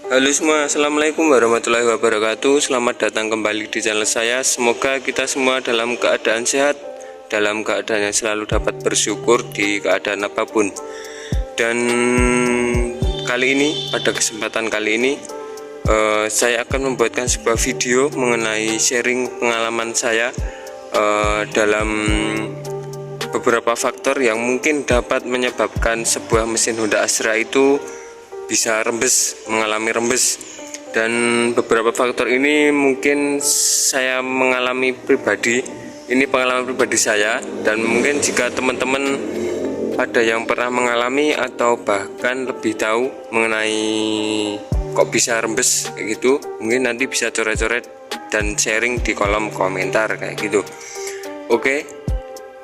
Halo semua, assalamualaikum warahmatullahi wabarakatuh. Selamat datang kembali di channel saya. Semoga kita semua dalam keadaan sehat, dalam keadaan yang selalu dapat bersyukur di keadaan apapun. Dan kali ini, pada kesempatan kali ini, saya akan membuatkan sebuah video mengenai sharing pengalaman saya dalam beberapa faktor yang mungkin dapat menyebabkan sebuah mesin Honda Astra itu bisa rembes, mengalami rembes. Dan beberapa faktor ini mungkin saya mengalami pribadi, ini pengalaman pribadi saya, dan mungkin jika teman-teman ada yang pernah mengalami atau bahkan lebih tahu mengenai kok bisa rembes kayak gitu, mungkin nanti bisa coret-coret dan sharing di kolom komentar kayak gitu. Oke,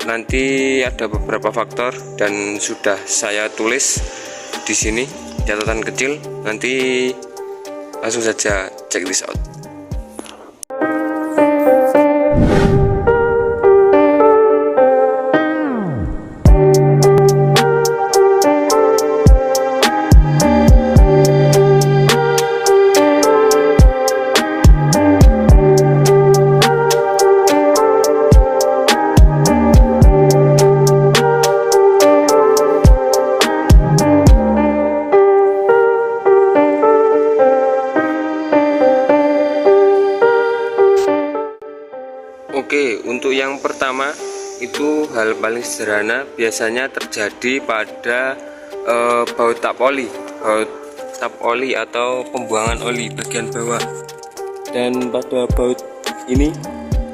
nanti ada beberapa faktor dan sudah saya tulis di sini catatan kecil, nanti langsung saja check this out. Oke, untuk yang pertama itu hal paling sederhana, biasanya terjadi pada baut tap oli atau pembuangan oli bagian bawah. Dan pada baut ini,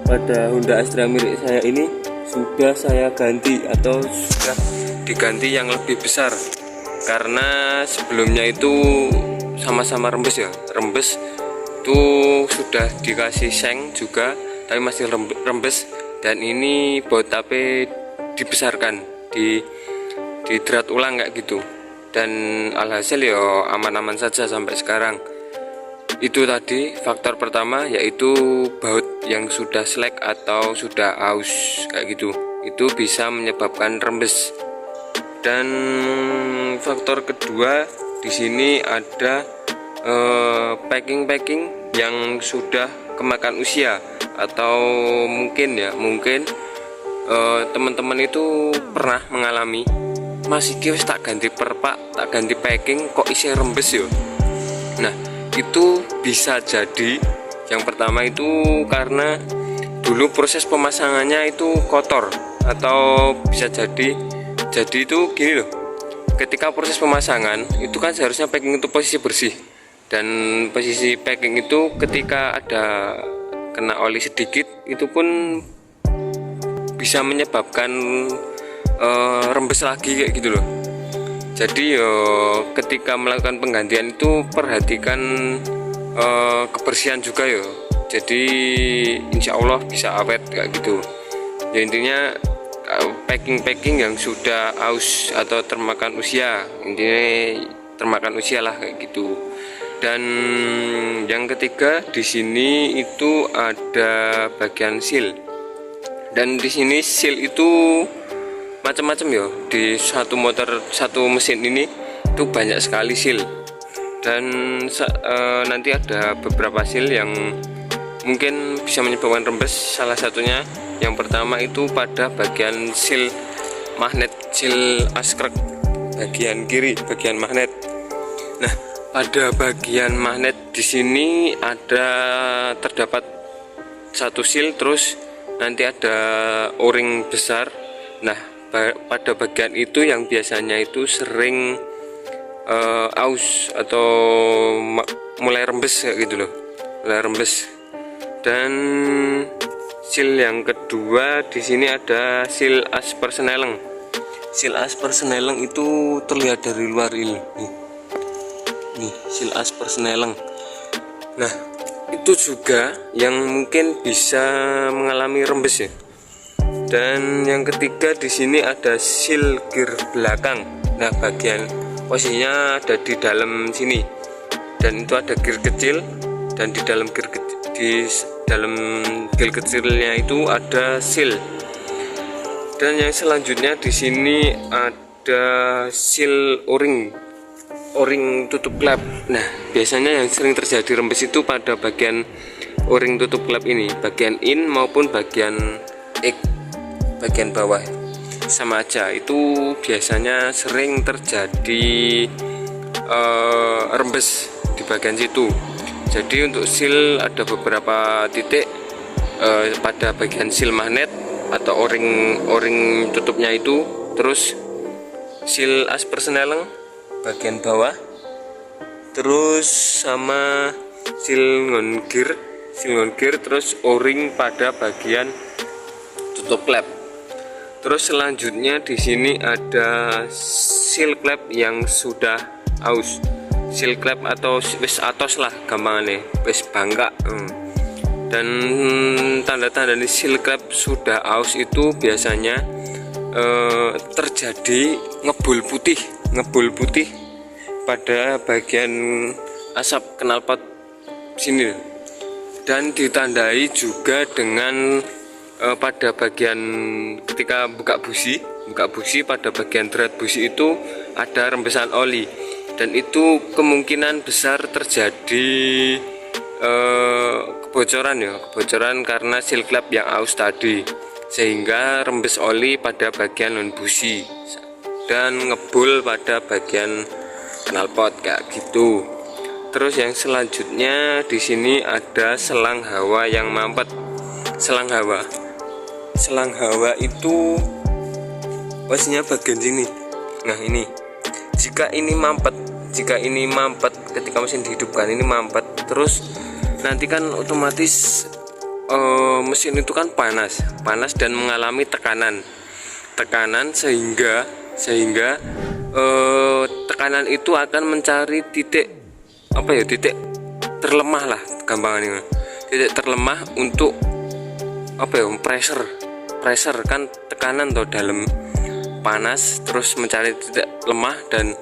pada Honda Astra milik saya ini sudah saya ganti atau sudah diganti yang lebih besar, karena sebelumnya itu sama-sama rembes ya, rembes itu sudah dikasih seng juga tapi masih rembes, dan ini baut tape dibesarkan, di drat ulang kayak gitu, dan alhasil ya aman-aman saja sampai sekarang. Itu tadi faktor pertama, yaitu baut yang sudah slack atau sudah aus kayak gitu, itu bisa menyebabkan rembes. Dan faktor kedua di sini ada packing yang sudah kemakan usia, atau mungkin teman-teman itu pernah mengalami, masih kios tak ganti perpak, tak ganti packing kok isi rembes yo. Nah, itu bisa jadi yang pertama itu karena dulu proses pemasangannya itu kotor, atau bisa jadi itu gini loh, ketika proses pemasangan itu kan seharusnya packing itu posisi bersih, dan posisi packing itu ketika ada kena oli sedikit itu pun bisa menyebabkan rembes lagi kayak gitu loh. Jadi ketika melakukan penggantian itu perhatikan kebersihan juga ya, jadi insya Allah bisa awet kayak gitu ya. Intinya packing yang sudah aus atau termakan usia, intinya termakan usia lah kayak gitu. Dan yang ketiga di sini itu ada bagian seal, dan di sini seal itu macam-macam ya, di satu motor, satu mesin ini itu banyak sekali seal, dan nanti ada beberapa seal yang mungkin bisa menyebabkan rembes. Salah satunya yang pertama itu pada bagian seal magnet, seal askrek bagian kiri, bagian magnet. Nah, pada bagian magnet di sini terdapat satu seal, terus nanti ada o-ring besar. Nah, pada bagian itu yang biasanya itu sering aus atau mulai rembes kayak gitu loh, mulai rembes. Dan seal yang kedua di sini ada seal as persneleng. Seal as persneleng itu terlihat dari luar ini. Nih, seal as persneleng. Nah, itu juga yang mungkin bisa mengalami rembes ya. Dan yang ketiga di sini ada seal gear belakang. Nah, bagian posisinya ada di dalam sini, dan itu ada gear kecil, dan di dalam gear kecilnya itu ada seal. Dan yang selanjutnya di sini ada seal o-ring o-ring tutup klep. Nah, biasanya yang sering terjadi rembes itu pada bagian o-ring tutup klep ini, bagian in maupun bagian X, bagian bawah sama aja. Itu biasanya sering terjadi rembes di bagian situ. Jadi untuk seal ada beberapa titik pada bagian seal magnet atau o-ring tutupnya itu, terus seal as persneleng bagian bawah, terus sama seal ngon gear, terus o-ring pada bagian tutup klep. Terus selanjutnya di sini ada seal klep yang sudah aus, seal klep atau wis atos lah gampangane, wis bangka. Dan tanda-tanda di seal klep sudah aus itu biasanya terjadi ngebul putih pada bagian asap knalpot sini, dan ditandai juga dengan pada bagian ketika buka busi pada bagian drat busi itu ada rembesan oli, dan itu kemungkinan besar terjadi kebocoran karena seal klep yang aus tadi, sehingga rembes oli pada bagian non busi dan ngebul pada bagian knalpot kayak gitu. Terus yang selanjutnya di sini ada selang hawa yang mampet. Selang hawa itu posisinya bagian sini. Nah, ini jika ini mampet ketika mesin dihidupkan ini mampet, terus nanti kan otomatis mesin itu kan panas dan mengalami tekanan sehingga tekanan itu akan mencari titik terlemah lah gampangannya, titik terlemah untuk pressure kan tekanan atau dalam panas, terus mencari titik lemah, dan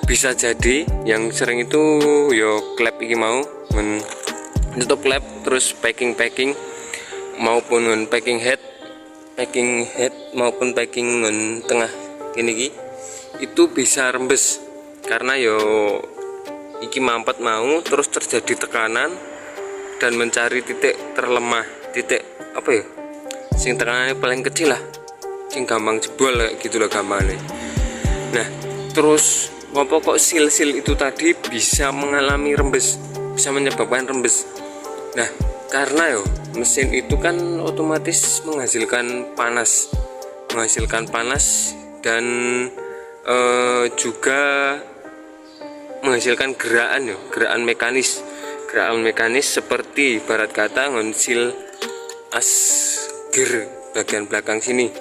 bisa jadi yang sering itu yo klep iki mau menutup klep, terus packing maupun packing head maupun packing tengah gini itu bisa rembes karena yo iki mampet mau, terus terjadi tekanan dan mencari titik terlemah, titik sing tekanannya paling kecil lah, sing gampang jebol gitu loh gampangnya. Nah, terus ngopo kok seal itu tadi bisa mengalami rembes, bisa menyebabkan rembes. Nah, karena mesin itu kan otomatis menghasilkan panas dan juga menghasilkan gerakan mekanis seperti ibarat kata ngonsil as gear bagian belakang sini.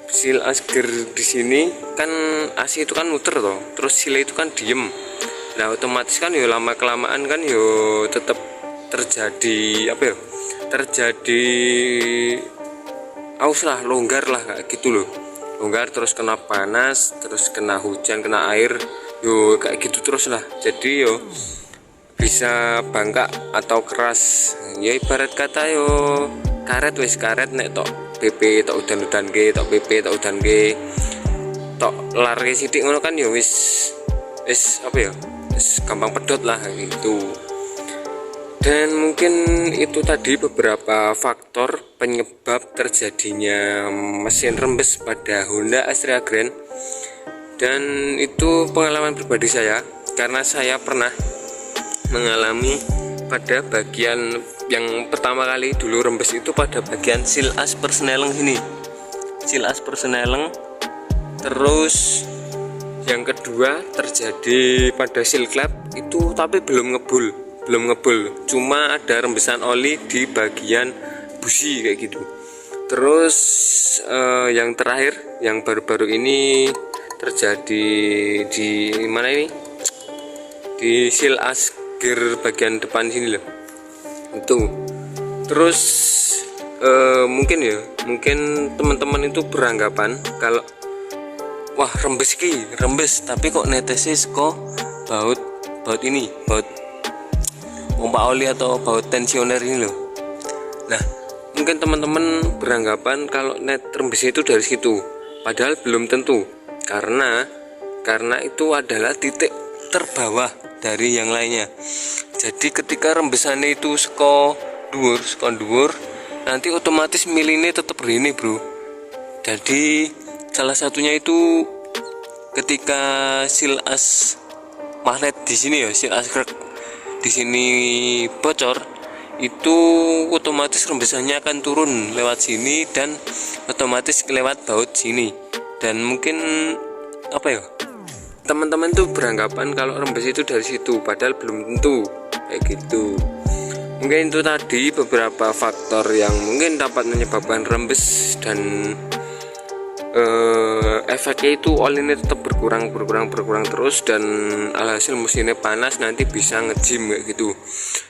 Seal as gear di sini kan AC itu kan muter toh, terus seal itu kan diem. Nah, otomatis kan lama kelamaan kan tetap terjadi aus lah, longgar lah kayak gitu loh, longgar, terus kena panas, terus kena hujan, kena air, kayak gitu terus lah. Jadi bisa bangkak atau keras, ya ibarat kata karet nek tok PP tok udan PP tok udan tok lari sidik ngono kan wis gampang pedot lah gitu. Dan mungkin itu tadi beberapa faktor penyebab terjadinya mesin rembes pada Honda Astrea Grand, dan itu pengalaman pribadi saya karena saya pernah mengalami pada bagian yang pertama kali dulu rembes itu pada bagian seal as persneleng sini, terus yang kedua terjadi pada seal klep itu, tapi belum ngebul, cuma ada rembesan oli di bagian busi kayak gitu. Terus yang terakhir yang baru-baru ini terjadi di mana ini, di seal as gear bagian depan sini loh itu. Terus mungkin teman-teman itu beranggapan kalau wah rembes tapi kok netesis kok baut pompa oli atau baut tensioner ini loh. Nah, mungkin teman-teman beranggapan kalau net rembesnya itu dari situ, padahal belum tentu, karena itu adalah titik terbawah dari yang lainnya. Jadi ketika rembesannya itu seko dhuwur, nanti otomatis miline tetap rene bro. Jadi salah satunya itu ketika sil as magnet di sini ya, sil as krek di sini bocor, itu otomatis rembesannya akan turun lewat sini dan otomatis lewat baut sini. Dan mungkin apa ya, teman-teman tuh beranggapan kalau rembes itu dari situ, padahal belum tentu kayak gitu. Mungkin itu tadi beberapa faktor yang mungkin dapat menyebabkan rembes, dan efeknya itu oli ini tetap berkurang terus, dan alhasil mesinnya panas, nanti bisa ngejim kayak gitu.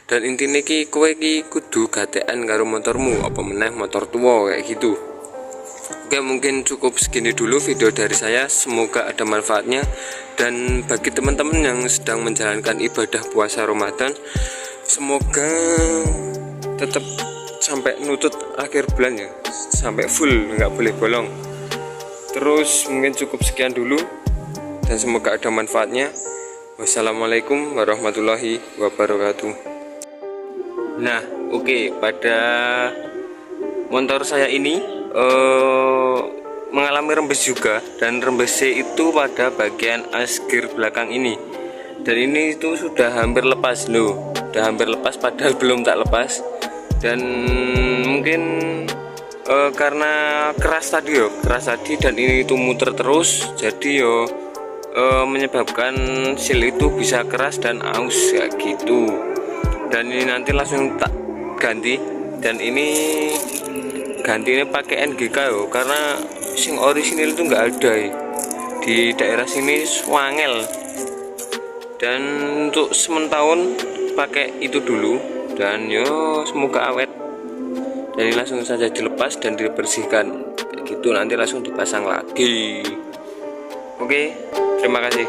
Dan intinya ki kowe ki kudu gatekan karo motormu, apa meneh motor tua kayak gitu. Oke, mungkin cukup segini dulu video dari saya, semoga ada manfaatnya. Dan bagi teman-teman yang sedang menjalankan ibadah puasa Ramadan, semoga tetap sampai nutut akhir bulan ya, sampai full, nggak boleh bolong. Terus mungkin cukup sekian dulu, dan semoga ada manfaatnya. Wassalamualaikum warahmatullahi wabarakatuh. Nah oke, pada motor saya ini mengalami rembes juga, dan rembesnya itu pada bagian as gear belakang ini. Dan ini itu sudah hampir lepas loh, udah hampir lepas padahal belum tak lepas. Dan mungkin karena keras tadi dan ini itu muter terus, jadi menyebabkan seal itu bisa keras dan aus kayak gitu. Dan ini nanti langsung tak ganti, dan ini gantinya pakai NGK karena sing orisinil itu nggak ada di daerah sini, swangel. Dan untuk sementahun pakai itu dulu, dan semoga awet. Dan ini langsung saja dilepas dan dibersihkan kayak gitu, nanti langsung dipasang lagi. Oke, terima kasih.